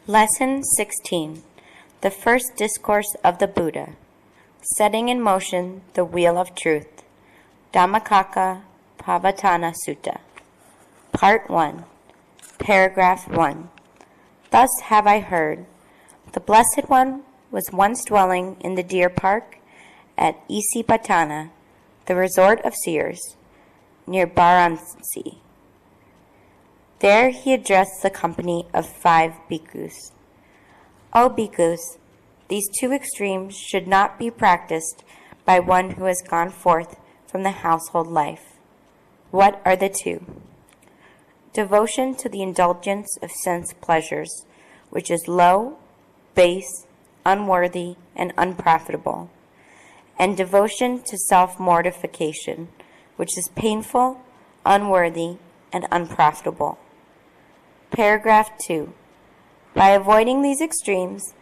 Lesson 16. The First Discourse of the Buddha. Setting in Motion the Wheel of Truth. Dhammacakka Pavatana Sutta. Part 1. Paragraph 1. Thus have I heard. The Blessed One was once dwelling in the deer park at Isipatana, the resort of seers, near Varanasi. There he addressed the company of 5 bhikkhus. O bhikkhus, these two extremes should not be practiced by one who has gone forth from the household life. What are the two? Devotion to the indulgence of sense pleasures, which is low, base, unworthy, and unprofitable, and devotion to self-mortification, which is painful, unworthy, and unprofitable. Paragraph 2. By avoiding these extremes,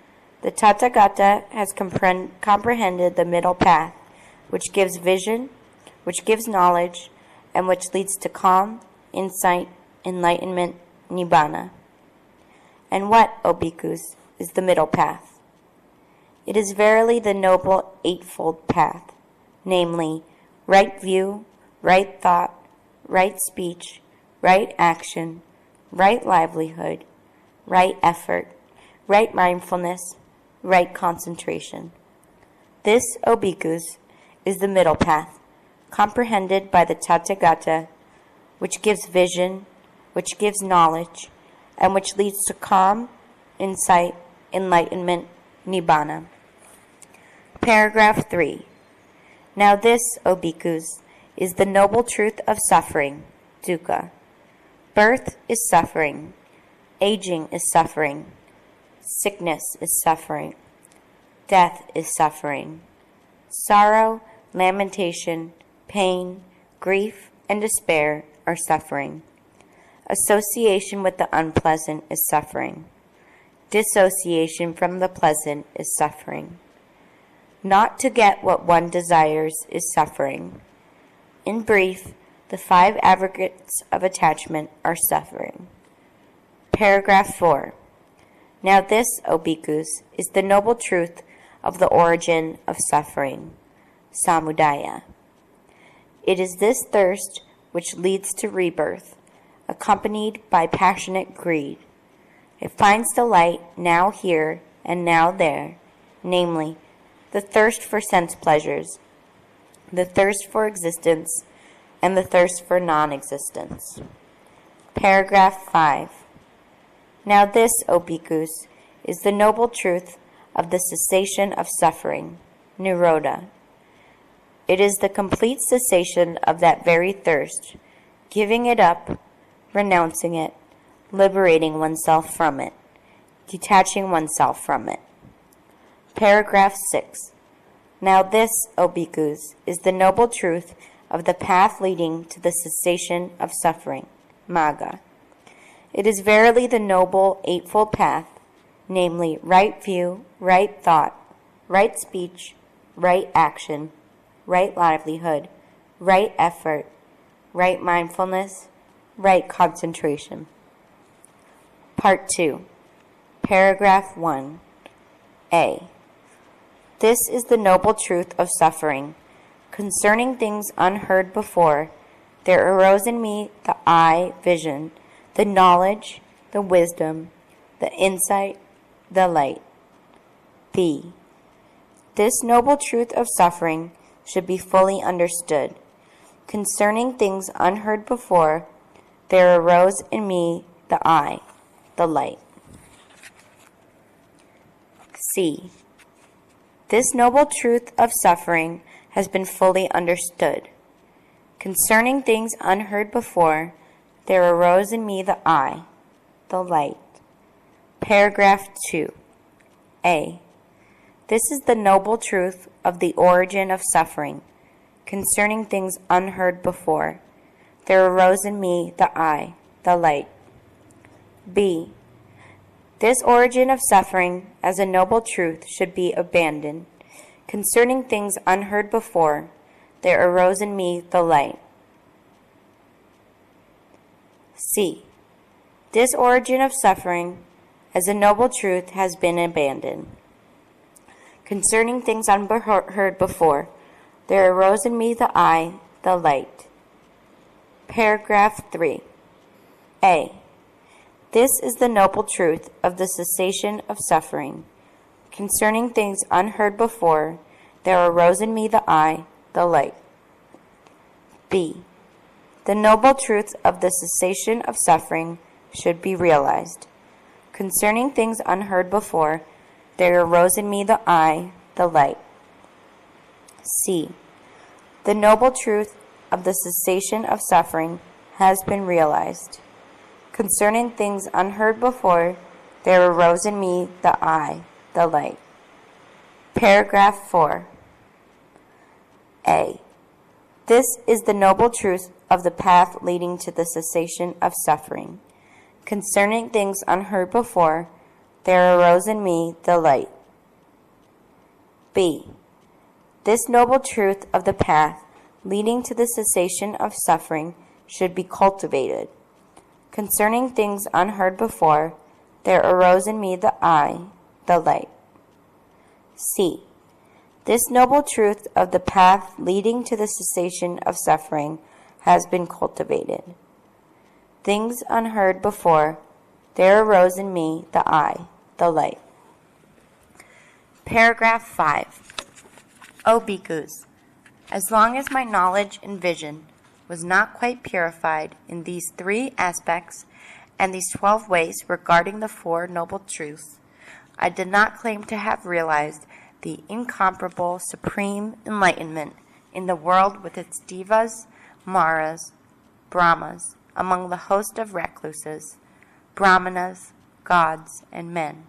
the Tathagata has comprehended the middle path, which gives vision, which gives knowledge, and which leads to calm, insight, enlightenment, nibbana. And what, O bhikkhus, is the middle path? It is verily the noble eightfold path, namely, right view, right thought, right speech, right action, right livelihood, right effort, right mindfulness, right concentration. This, O bhikkhus, is the middle path, comprehended by the Tathagata, which gives vision, which gives knowledge, and which leads to calm, insight, enlightenment, nibbana. Paragraph 3. Now this, O bhikkhus, is the noble truth of suffering, dukkha. Birth is suffering. Aging is suffering. Sickness is suffering. Death is suffering. Sorrow, lamentation, pain, grief, and despair are suffering. Association with the unpleasant is suffering. Dissociation from the pleasant is suffering. Not to get what one desires is suffering. In brief, the 5 aggregates of attachment are suffering. Paragraph 4. Now this, O bhikkhus, is the noble truth of the origin of suffering, samudaya. It is this thirst which leads to rebirth, accompanied by passionate greed. It finds delight now here and now there, namely, the thirst for sense pleasures, the thirst for existence, and the thirst for non-existence. Paragraph 5. Now this, O bhikkhus, is the noble truth of the cessation of suffering, nirodha. It is the complete cessation of that very thirst, giving it up, renouncing it, liberating oneself from it, detaching oneself from it. Paragraph 6. Now this, O bhikkhus, is the noble truth of the path leading to the cessation of suffering, magga. It is verily the noble eightfold path, namely right view, right thought, right speech, right action, right livelihood, right effort, right mindfulness, right concentration. Part 2. Paragraph 1. A. This is the noble truth of suffering. Concerning things unheard before, there arose in me the eye vision, the knowledge, the wisdom, the insight, the light. B. This noble truth of suffering should be fully understood. Concerning things unheard before, there arose in me the eye, the light. C. This noble truth of suffering has been fully understood. Concerning things unheard before, there arose in me the eye, the light. Paragraph 2. A. This is the noble truth of the origin of suffering. Concerning things unheard before, there arose in me the eye, the light. B. This origin of suffering as a noble truth should be abandoned. Concerning things unheard before, there arose in me the light. C. This origin of suffering as a noble truth has been abandoned. Concerning things unheard before, there arose in me the eye, the light. Paragraph 3. A. This is the noble truth of the cessation of suffering. Concerning things unheard before, there arose in me the eye, the light. B. The noble truth of the cessation of suffering should be realized. Concerning things unheard before, there arose in me the eye, the light. C. The noble truth of the cessation of suffering has been realized. Concerning things unheard before, there arose in me the eye, the light. Paragraph 4. A. This is the noble truth of the path leading to the cessation of suffering. Concerning things unheard before, there arose in me the light. B. This noble truth of the path leading to the cessation of suffering should be cultivated. Concerning things unheard before, there arose in me the eye, the light. C. This noble truth of the path leading to the cessation of suffering has been cultivated. Things unheard before, there arose in me the eye, the light. Paragraph 5. O bhikkhus, as long as my knowledge and vision was not quite purified in these 3 aspects and these 12 ways regarding the 4 noble truths, I did not claim to have realized the incomparable supreme enlightenment in the world with its devas, maras, brahmas, among the host of recluses, brahmanas, gods, and men.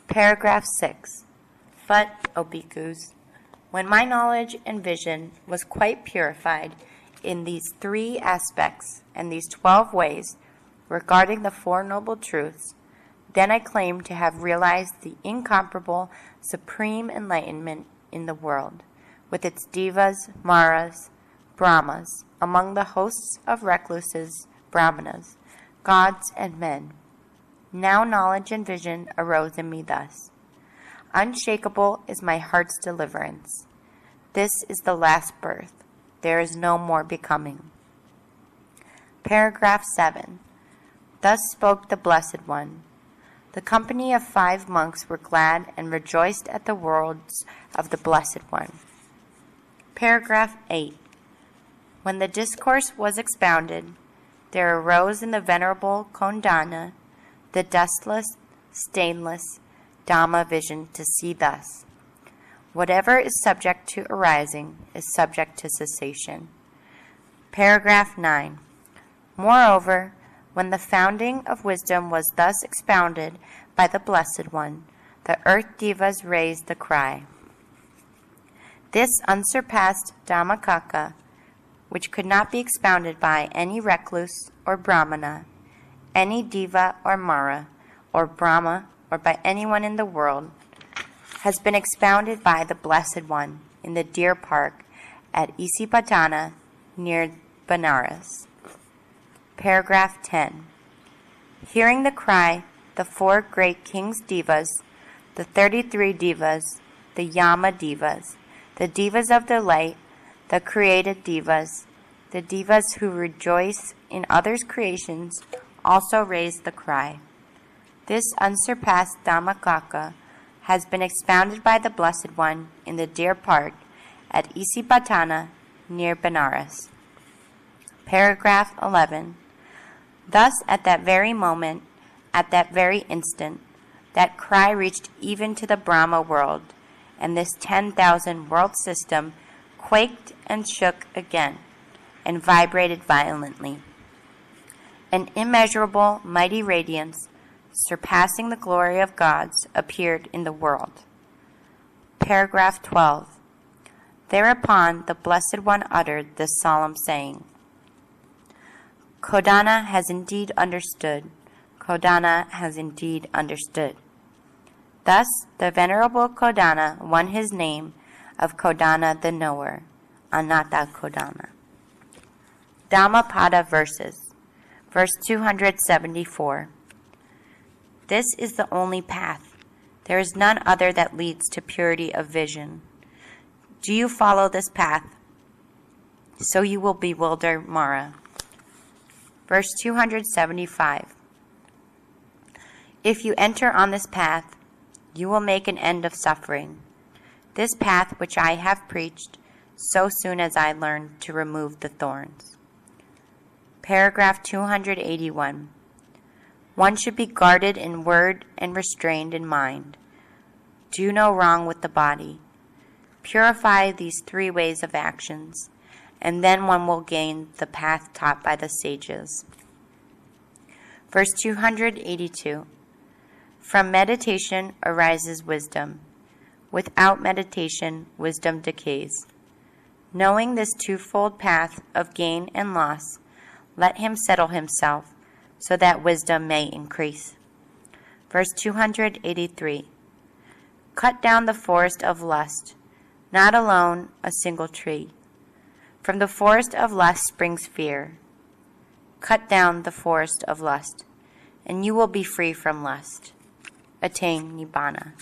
Paragraph 6. But, O bhikkhus, when my knowledge and vision was quite purified in these 3 aspects and these 12 ways regarding the 4 noble truths, then I claim to have realized the incomparable supreme enlightenment in the world, with its devas, maras, brahmas, among the hosts of recluses, brahmanas, gods, and men. Now knowledge and vision arose in me thus. Unshakable is my heart's deliverance. This is the last birth. There is no more becoming. Paragraph 7. Thus spoke the Blessed One. The company of 5 monks were glad and rejoiced at the words of the Blessed One. Paragraph 8. When the discourse was expounded, there arose in the Venerable Kondana the dustless, stainless Dhamma vision to see thus. Whatever is subject to arising is subject to cessation. Paragraph 9. Moreover, when the founding of wisdom was thus expounded by the Blessed One, the earth devas raised the cry. This unsurpassed Dhammacakka, which could not be expounded by any recluse or brahmana, any deva or mara, or brahma, or by anyone in the world, has been expounded by the Blessed One in the deer park at Isipatana near Benares. Paragraph 10. Hearing the cry, the 4 great kings' devas, the 33 devas, the Yama devas, the devas of the light, the created devas, the devas who rejoice in others' creations, also raised the cry. This unsurpassed Dhammacakka has been expounded by the Blessed One in the deer park at Isipatana near Benares. Paragraph 11. Thus, at that very moment, at that very instant, that cry reached even to the Brahma world, and this 10,000 world system quaked and shook again, and vibrated violently. An immeasurable, mighty radiance, surpassing the glory of gods, appeared in the world. Paragraph 12. Thereupon the Blessed One uttered this solemn saying, Kodana has indeed understood. Kodana has indeed understood. Thus, the Venerable Kodana won his name of Kodana the Knower, Anatta Kodana. Dhammapada verses. Verse 274. This is the only path. There is none other that leads to purity of vision. Do you follow this path? So you will bewilder Mara. Verse 275. If you enter on this path, you will make an end of suffering. This path which I have preached, so soon as I learned to remove the thorns. Paragraph 281. One should be guarded in word and restrained in mind. Do no wrong with the body. Purify these 3 ways of actions, and then one will gain the path taught by the sages. Verse 282. From meditation arises wisdom. Without meditation, wisdom decays. Knowing this twofold path of gain and loss, let him settle himself, so that wisdom may increase. Verse 283. Cut down the forest of lust, not alone a single tree. From the forest of lust springs fear. Cut down the forest of lust, and you will be free from lust. Attain Nibbana.